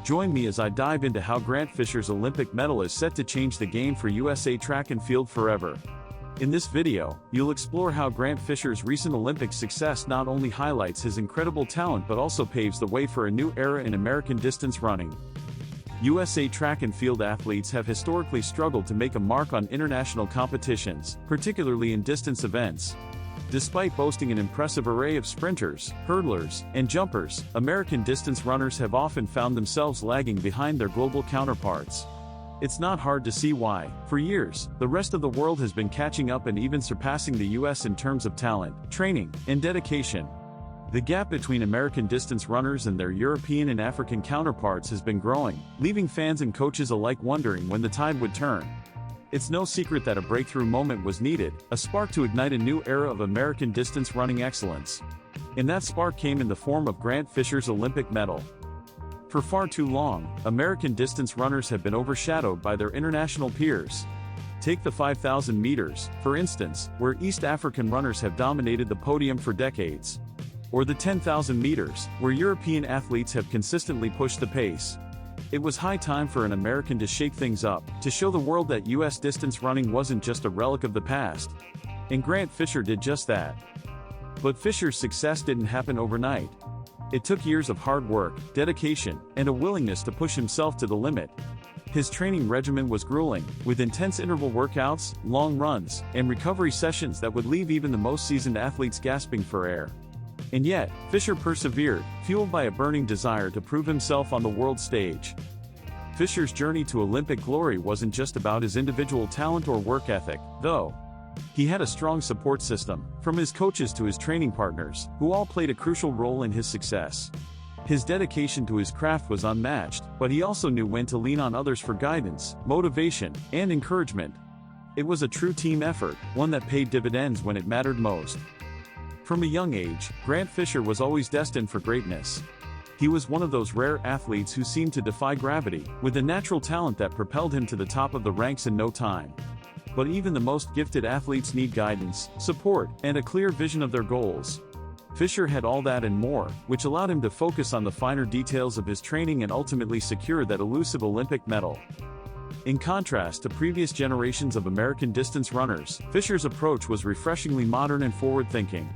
Join me as I dive into how Grant Fisher's Olympic medal is set to change the game for USA track and field forever. In this video, you'll explore how Grant Fisher's recent Olympic success not only highlights his incredible talent but also paves the way for a new era in American distance running. USA track and field athletes have historically struggled to make a mark on international competitions, particularly in distance events. Despite boasting an impressive array of sprinters, hurdlers, and jumpers, American distance runners have often found themselves lagging behind their global counterparts. It's not hard to see why. For years, the rest of the world has been catching up and even surpassing the US in terms of talent, training, and dedication. The gap between American distance runners and their European and African counterparts has been growing, leaving fans and coaches alike wondering when the tide would turn. It's no secret that a breakthrough moment was needed, a spark to ignite a new era of American distance running excellence. And that spark came in the form of Grant Fisher's Olympic medal. For far too long, American distance runners have been overshadowed by their international peers. Take the 5,000 meters, for instance, where East African runners have dominated the podium for decades. Or the 10,000 meters, where European athletes have consistently pushed the pace. It was high time for an American to shake things up, to show the world that US distance running wasn't just a relic of the past. And Grant Fisher did just that. But Fisher's success didn't happen overnight. It took years of hard work, dedication, and a willingness to push himself to the limit. His training regimen was grueling, with intense interval workouts, long runs, and recovery sessions that would leave even the most seasoned athletes gasping for air. And yet, Fisher persevered, fueled by a burning desire to prove himself on the world stage. Fisher's journey to Olympic glory wasn't just about his individual talent or work ethic, though. He had a strong support system, from his coaches to his training partners, who all played a crucial role in his success. His dedication to his craft was unmatched, but he also knew when to lean on others for guidance, motivation, and encouragement. It was a true team effort, one that paid dividends when it mattered most. From a young age, Grant Fisher was always destined for greatness. He was one of those rare athletes who seemed to defy gravity, with a natural talent that propelled him to the top of the ranks in no time. But even the most gifted athletes need guidance, support, and a clear vision of their goals. Fisher had all that and more, which allowed him to focus on the finer details of his training and ultimately secure that elusive Olympic medal. In contrast to previous generations of American distance runners, Fisher's approach was refreshingly modern and forward-thinking.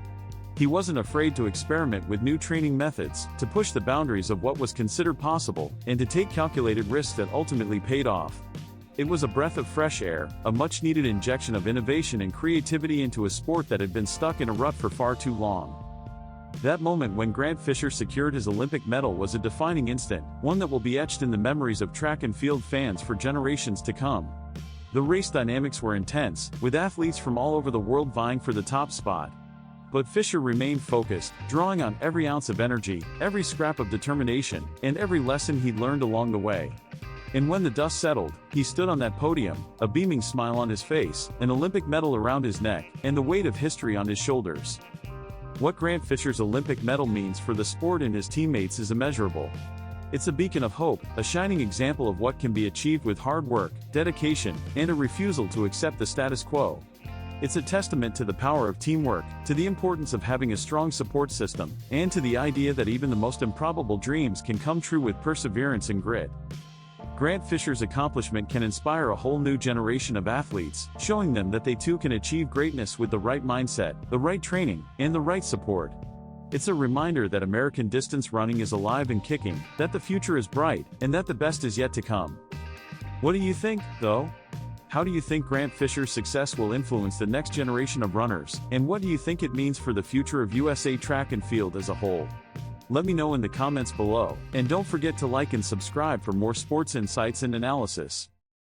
He wasn't afraid to experiment with new training methods, to push the boundaries of what was considered possible, and to take calculated risks that ultimately paid off. It was a breath of fresh air, a much-needed injection of innovation and creativity into a sport that had been stuck in a rut for far too long. That moment when Grant Fisher secured his Olympic medal was a defining instant, one that will be etched in the memories of track and field fans for generations to come. The race dynamics were intense, with athletes from all over the world vying for the top spot. But Fisher remained focused, drawing on every ounce of energy, every scrap of determination, and every lesson he'd learned along the way. And when the dust settled, he stood on that podium, a beaming smile on his face, an Olympic medal around his neck, and the weight of history on his shoulders. What Grant Fisher's Olympic medal means for the sport and his teammates is immeasurable. It's a beacon of hope, a shining example of what can be achieved with hard work, dedication, and a refusal to accept the status quo. It's a testament to the power of teamwork, to the importance of having a strong support system, and to the idea that even the most improbable dreams can come true with perseverance and grit. Grant Fisher's accomplishment can inspire a whole new generation of athletes, showing them that they too can achieve greatness with the right mindset, the right training, and the right support. It's a reminder that American distance running is alive and kicking, that the future is bright, and that the best is yet to come. What do you think, though? How do you think Grant Fisher's success will influence the next generation of runners, and what do you think it means for the future of USA track and field as a whole? Let me know in the comments below, and don't forget to like and subscribe for more sports insights and analysis.